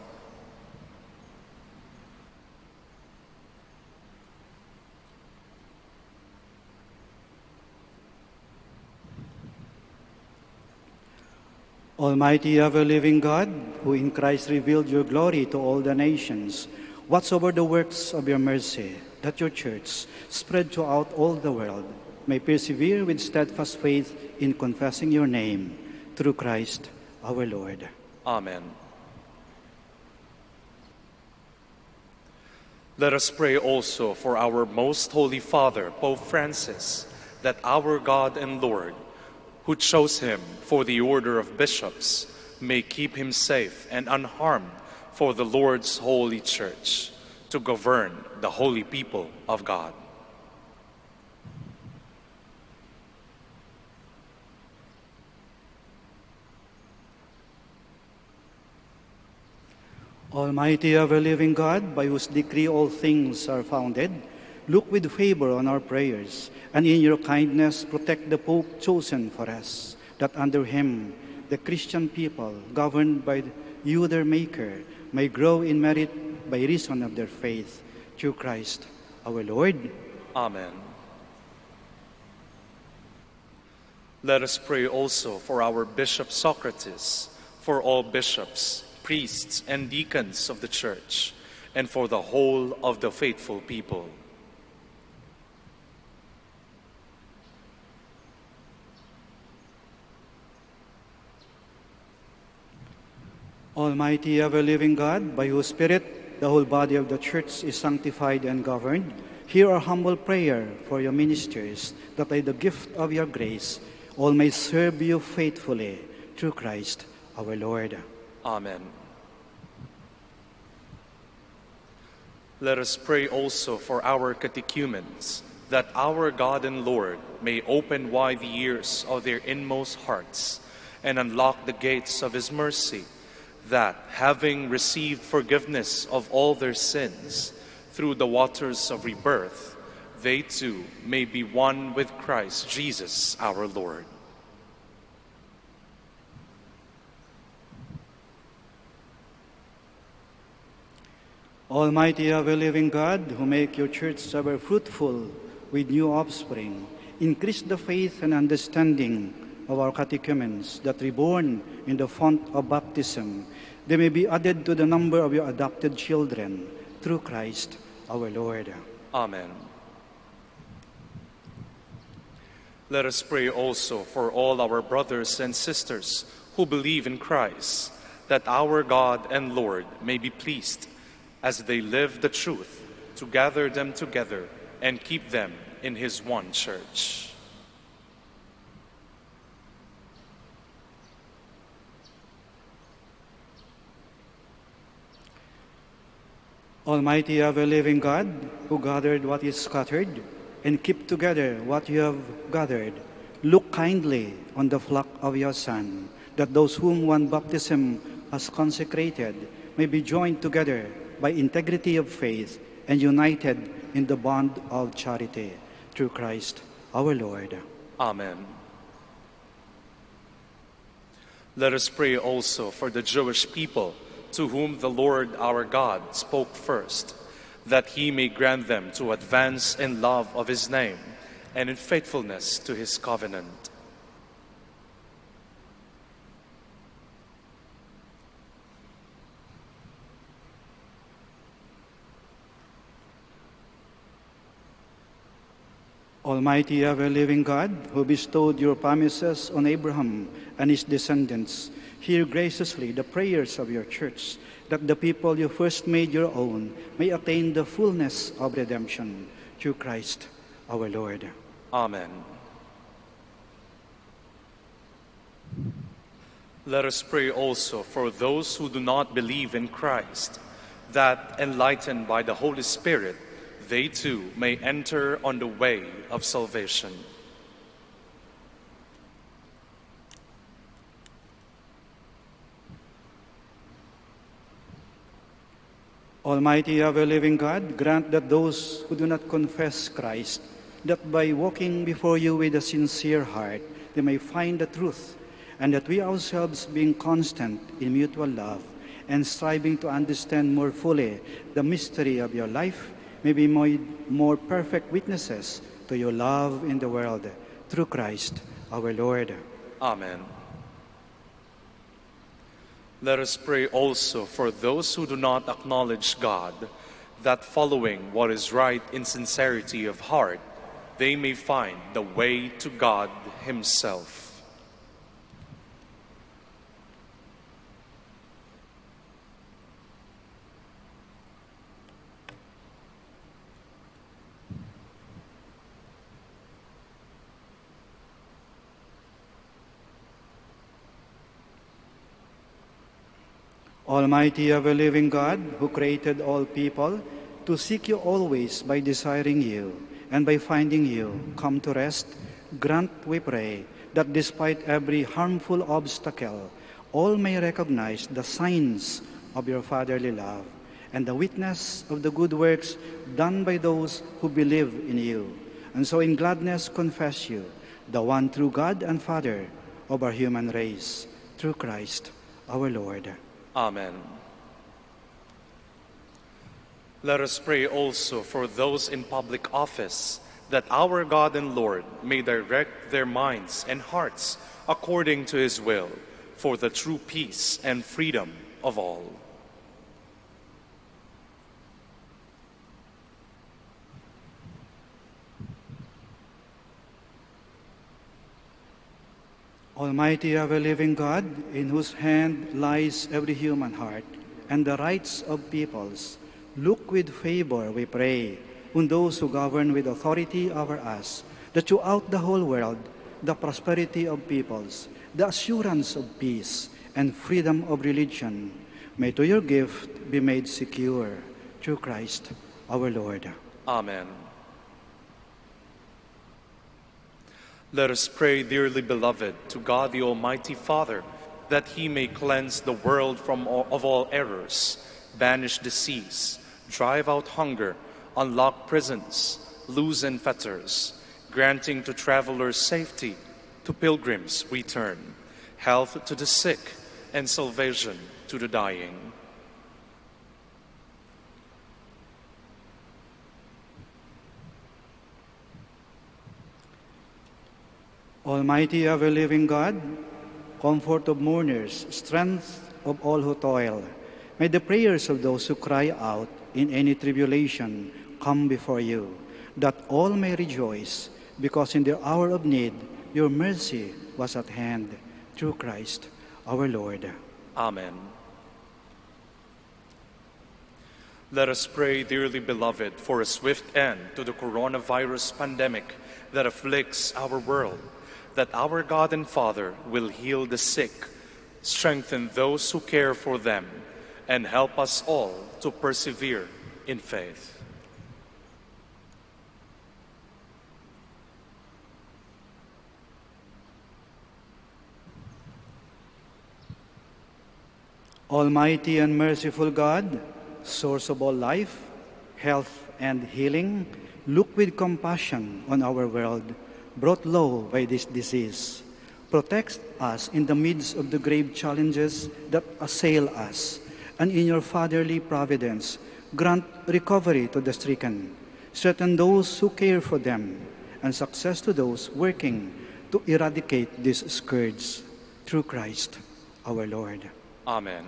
Almighty ever-living God, who in Christ revealed your glory to all the nations, watch over the works of your mercy, that your church, spread throughout all the world, may persevere with steadfast faith in confessing your name, through Christ our Lord. Amen. Let us pray also for our most holy Father, Pope Francis, that our God and Lord, who chose him for the order of bishops, may keep him safe and unharmed for the Lord's holy church, to govern the holy people of God. Almighty ever-living God, by whose decree all things are founded, look with favor on our prayers, and in your kindness protect the Pope chosen for us, that under him the Christian people, governed by you their Maker, may grow in merit by reason of their faith, through Christ our Lord. Amen. Let us pray also for our Bishop Socrates, for all bishops, priests, and deacons of the Church, and for the whole of the faithful people. Almighty ever-living God, by whose Spirit the whole body of the Church is sanctified and governed, hear our humble prayer for your ministers, that by the gift of your grace all may serve you faithfully, through Christ our Lord. Amen. Let us pray also for our catechumens, that our God and Lord may open wide the ears of their inmost hearts and unlock the gates of his mercy, that, having received forgiveness of all their sins, through the waters of rebirth, they too may be one with Christ Jesus our Lord. Almighty ever-living God, who make your church ever fruitful with new offspring, increase the faith and understanding of our catechumens, that reborn in the font of baptism, they may be added to the number of your adopted children, through Christ our Lord. Amen. Let us pray also for all our brothers and sisters who believe in Christ, that our God and Lord may be pleased, as they live the truth, to gather them together and keep them in his one church. Almighty ever-living God, who gathered what is scattered and keep together what you have gathered, look kindly on the flock of your Son, that those whom one baptism has consecrated may be joined together by integrity of faith and united in the bond of charity, through Christ our Lord. Amen. Let us pray also for the Jewish people, to whom the Lord our God spoke first, that he may grant them to advance in love of his name and in faithfulness to his covenant. Almighty ever-living God, who bestowed your promises on Abraham and his descendants, hear graciously the prayers of your church, that the people you first made your own may attain the fullness of redemption, through Christ our Lord. Amen. Let us pray also for those who do not believe in Christ, that, enlightened by the Holy Spirit, they too may enter on the way of salvation. Almighty ever-living God, grant that those who do not confess Christ, that by walking before you with a sincere heart, they may find the truth, and that we ourselves, being constant in mutual love and striving to understand more fully the mystery of your life, may be more perfect witnesses to your love in the world, through Christ our Lord. Amen. Let us pray also for those who do not acknowledge God, that following what is right in sincerity of heart, they may find the way to God himself. Almighty ever-living God, who created all people, to seek you always by desiring you, and by finding you, come to rest, grant, we pray, that despite every harmful obstacle, all may recognize the signs of your fatherly love, and the witness of the good works done by those who believe in you, and so in gladness confess you, the one true God and Father of our human race, through Christ our Lord. Amen. Let us pray also for those in public office, that our God and Lord may direct their minds and hearts according to his will, for the true peace and freedom of all. Almighty ever-living God, in whose hand lies every human heart and the rights of peoples, look with favor, we pray, on those who govern with authority over us, that throughout the whole world, the prosperity of peoples, the assurance of peace, and freedom of religion may to your gift be made secure, through Christ our Lord. Amen. Let us pray, dearly beloved, to God the Almighty Father, that he may cleanse the world of all errors, banish disease, drive out hunger, unlock prisons, loosen fetters, granting to travelers safety, to pilgrims return, health to the sick, and salvation to the dying. Almighty ever-living God, comfort of mourners, strength of all who toil, may the prayers of those who cry out in any tribulation come before you, that all may rejoice, because in their hour of need your mercy was at hand, through Christ our Lord. Amen. Let us pray, dearly beloved, for a swift end to the coronavirus pandemic that afflicts our world, that our God and Father will heal the sick, strengthen those who care for them, and help us all to persevere in faith. Almighty and merciful God, source of all life, health, and healing, look with compassion on our world, brought low by this disease. Protect us in the midst of the grave challenges that assail us, and in your fatherly providence, grant recovery to the stricken, strengthen those who care for them, and success to those working to eradicate this scourge. Through Christ our Lord. Amen.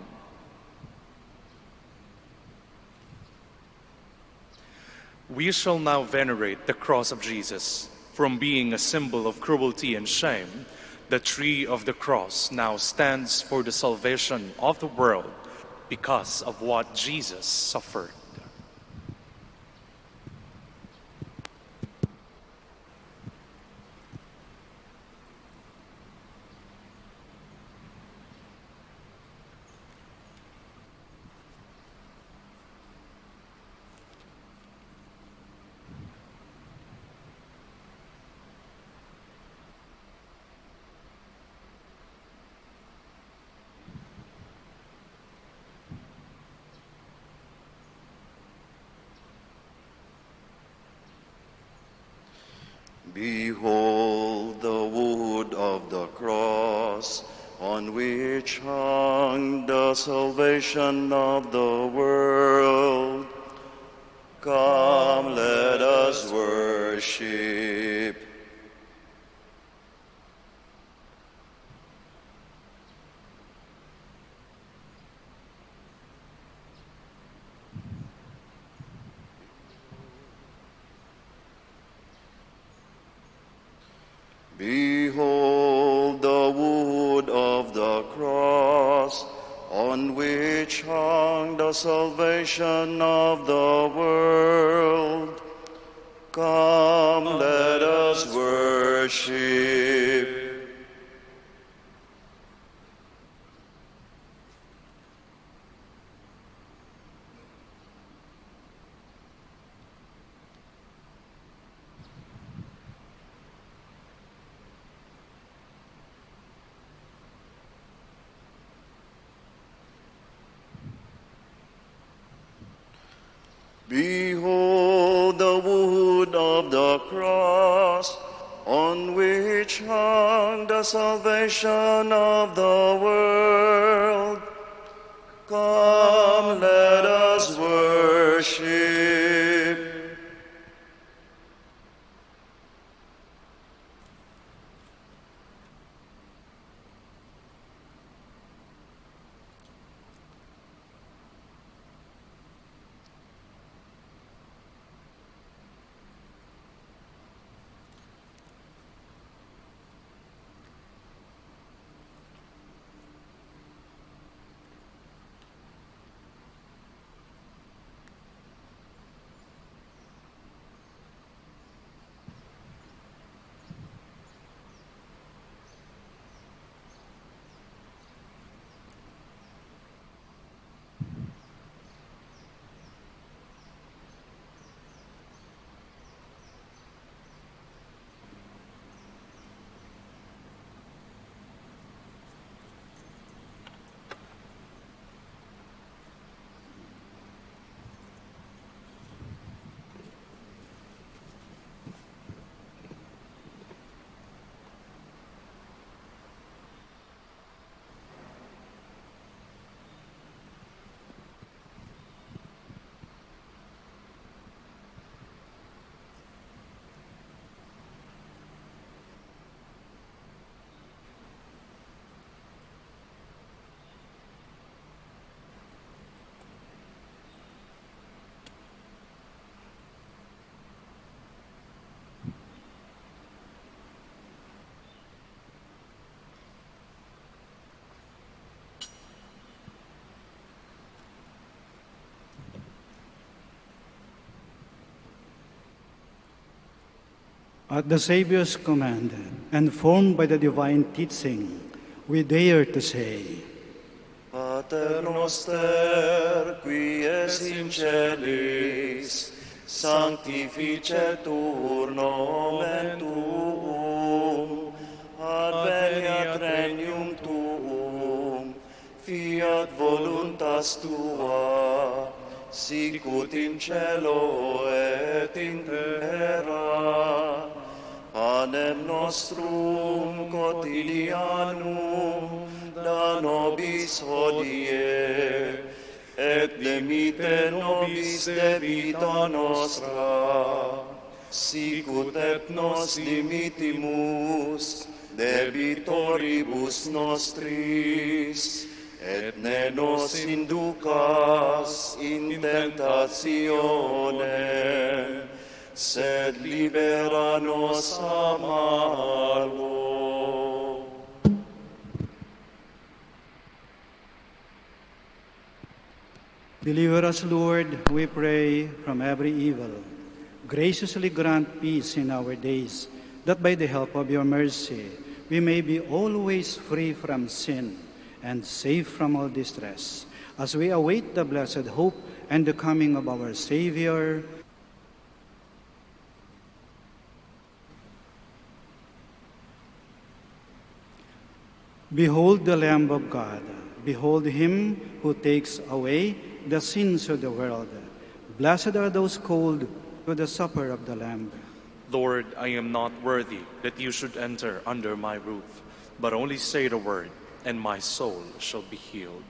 We shall now venerate the cross of Jesus. From being a symbol of cruelty and shame, the tree of the cross now stands for the salvation of the world because of what Jesus suffered. Behold the wood of the cross, on which hung the salvation of the world. Come, let us worship. Behold the wood of the cross, on which hung the salvation of the world. Come, let us worship. Behold the wood of the cross, on which hung the salvation of the world. Come, let us worship. At the Savior's command, and formed by the divine teaching, we dare to say, Pater noster, qui es in celis, sanctificetur nomen tuum, adveniat regnum tuum, fiat voluntas tua, sicut in cielo et in terra. Panem nostrum quotidianum da nobis hodie, et dimite nobis debita nostra, sicut et nos dimitimus debitoribus nostris, et ne nos inducas in tentatione, sed libera nos a malo. Deliver us, Lord, we pray, from every evil. Graciously grant peace in our days, that by the help of your mercy we may be always free from sin and safe from all distress, as we await the blessed hope and the coming of our Savior. Behold the Lamb of God. Behold him who takes away the sins of the world. Blessed are those called to the supper of the Lamb. Lord, I am not worthy that you should enter under my roof, but only say the word, and my soul shall be healed.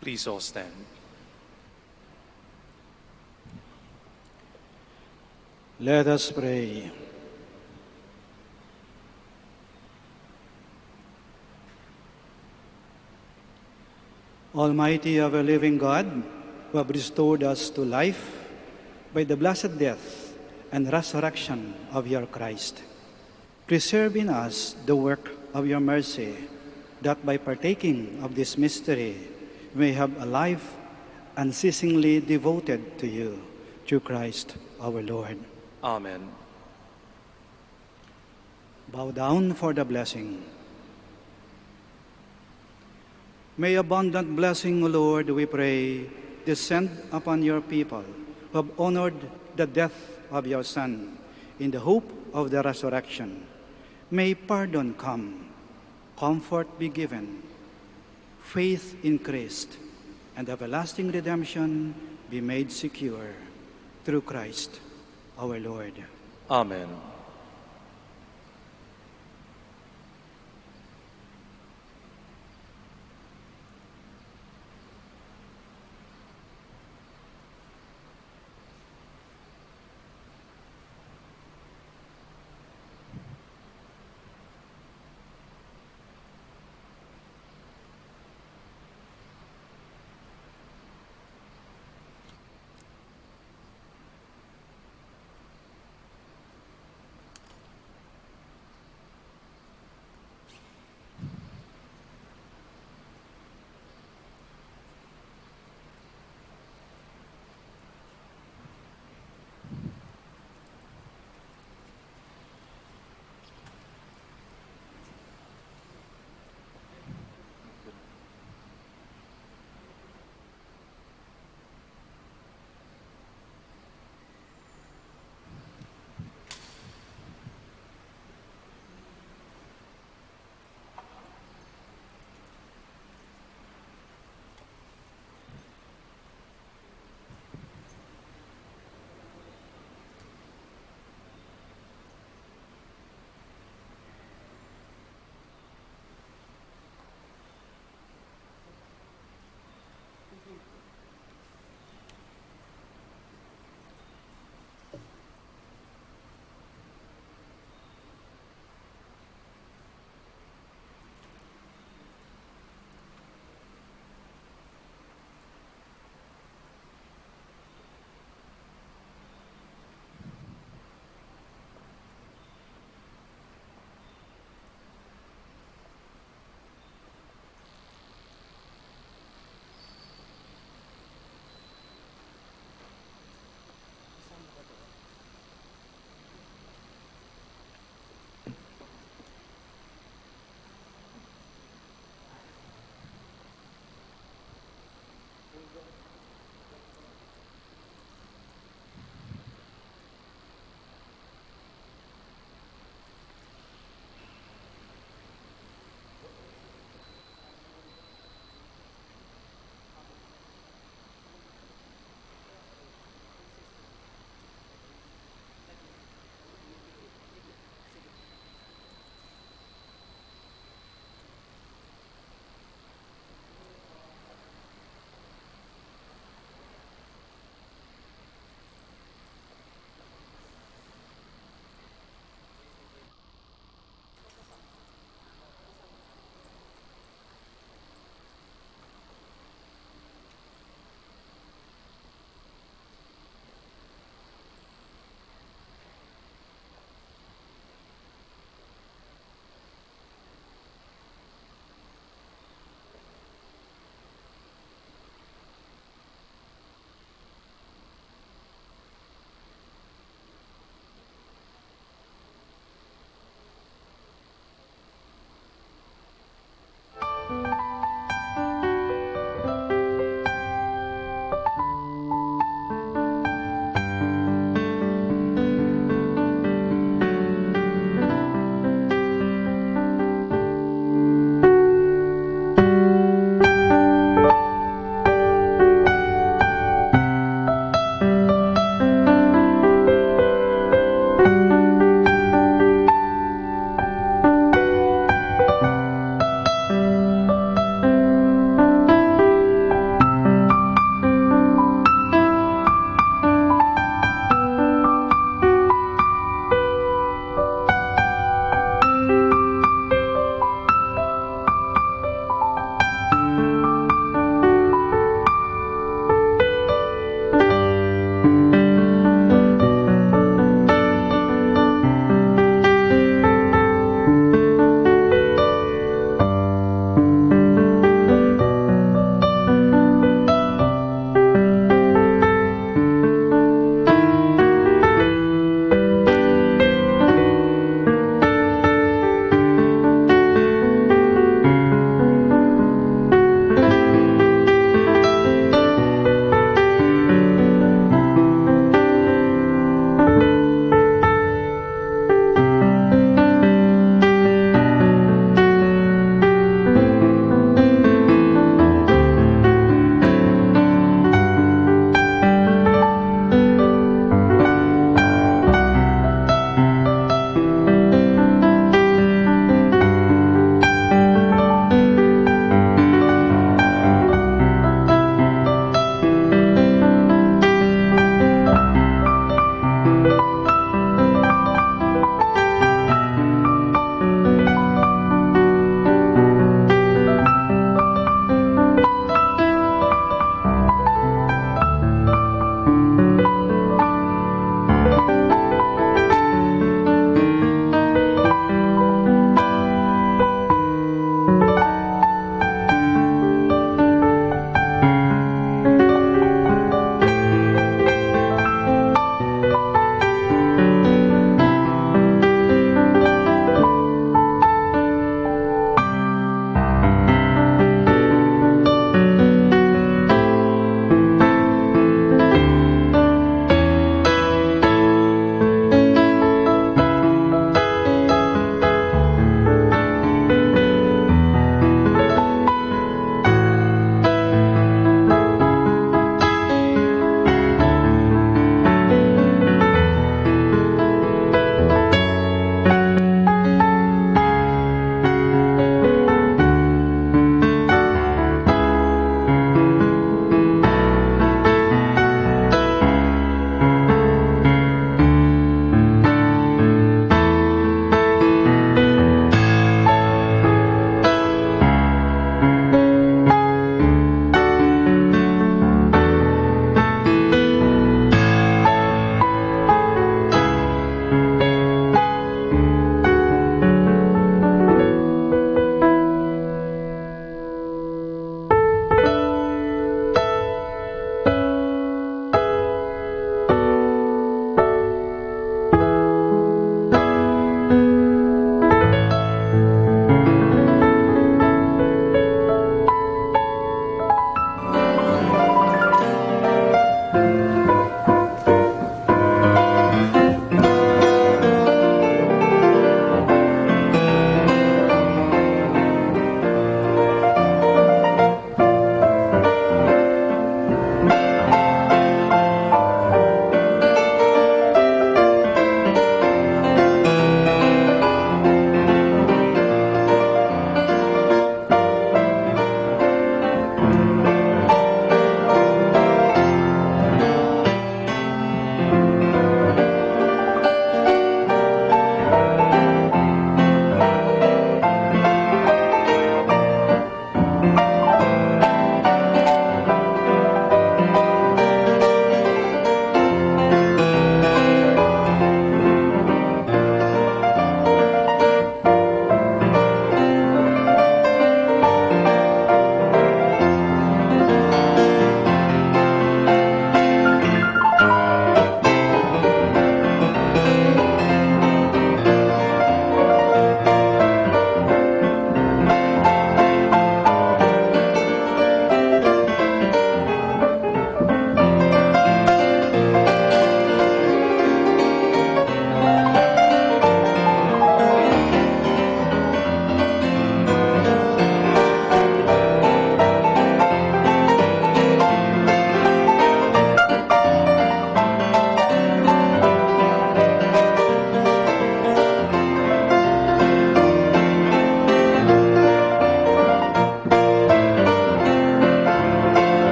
Please all stand. Let us pray. Almighty ever living God, who have restored us to life by the blessed death and resurrection of your Christ, preserve in us the work of your mercy, that by partaking of this mystery we may have a life unceasingly devoted to you, through Christ our Lord. Amen. Bow down for the blessing. May abundant blessing, O Lord, we pray, descend upon your people who have honored the death of your Son in the hope of the resurrection. May pardon come, comfort be given, faith increased, and everlasting redemption be made secure through Christ our Lord. Amen.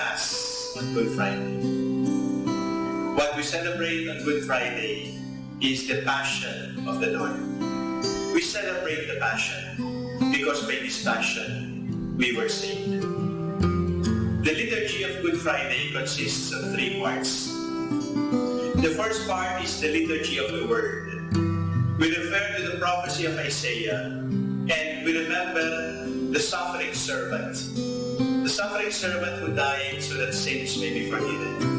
Mass on Good Friday. What we celebrate on Good Friday is the Passion of the Lord. We celebrate the Passion because by this Passion, we were saved. The liturgy of Good Friday consists of 3 parts. The first part is the liturgy of the Word. We refer to the prophecy of Isaiah, and we remember the suffering servant. The suffering servant who died so that sins may be forgiven.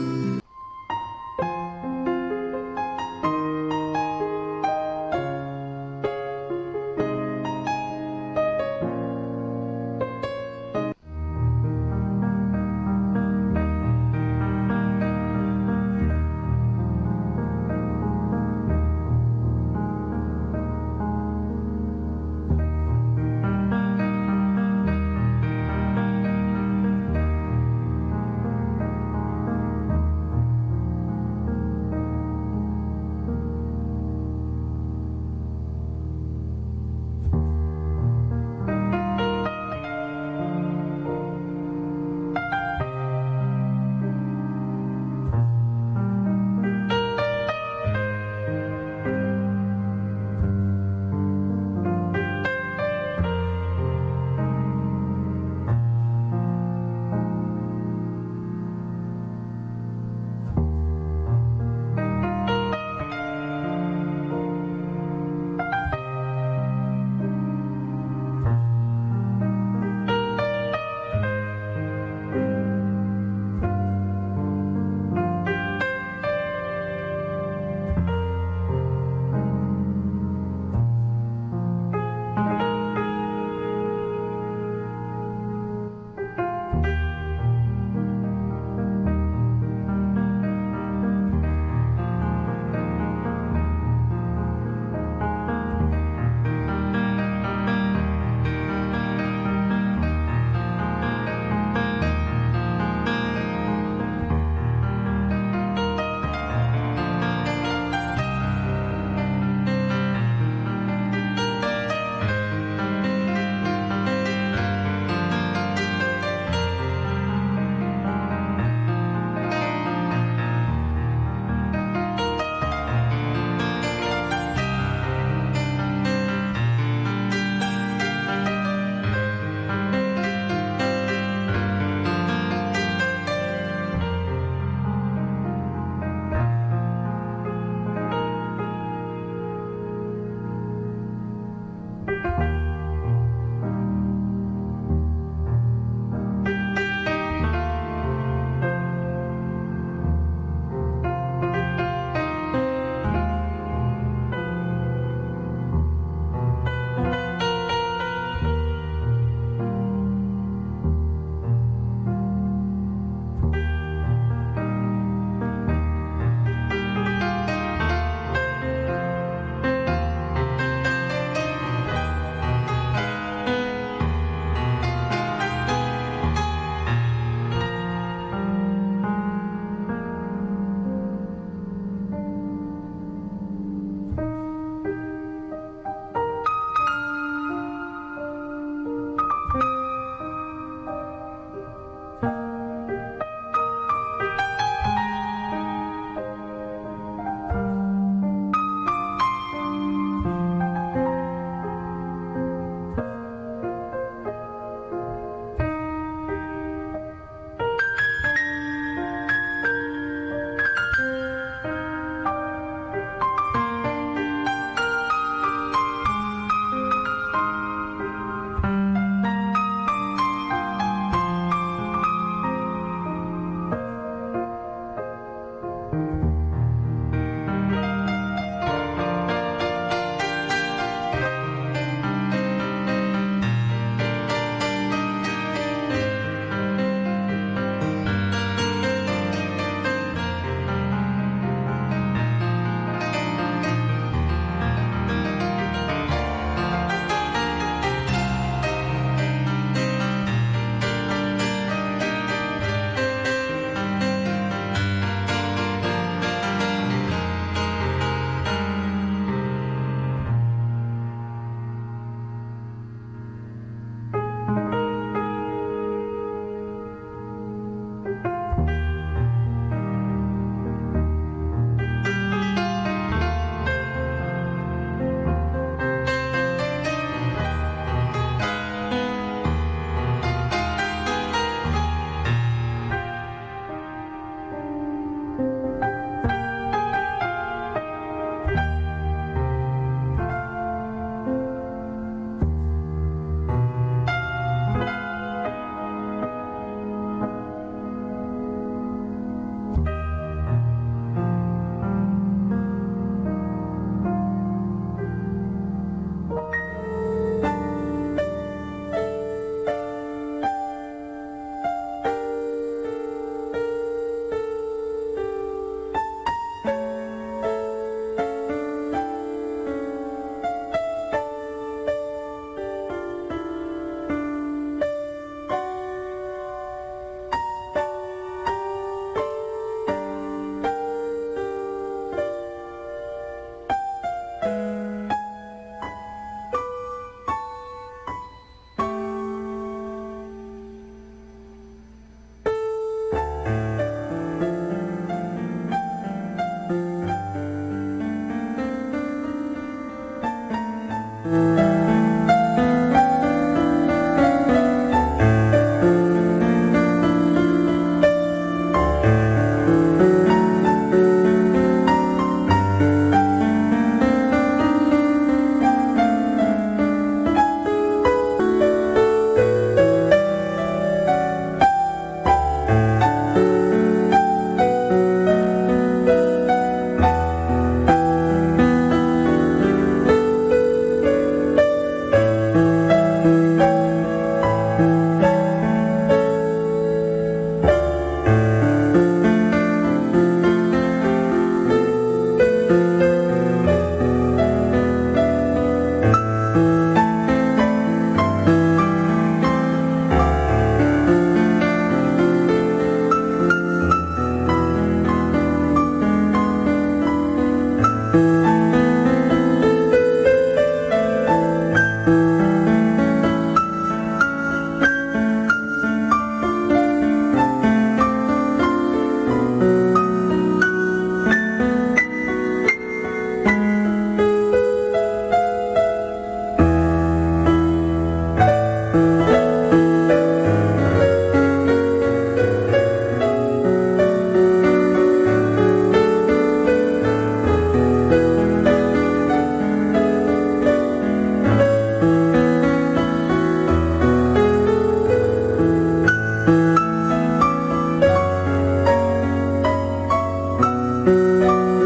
Amen.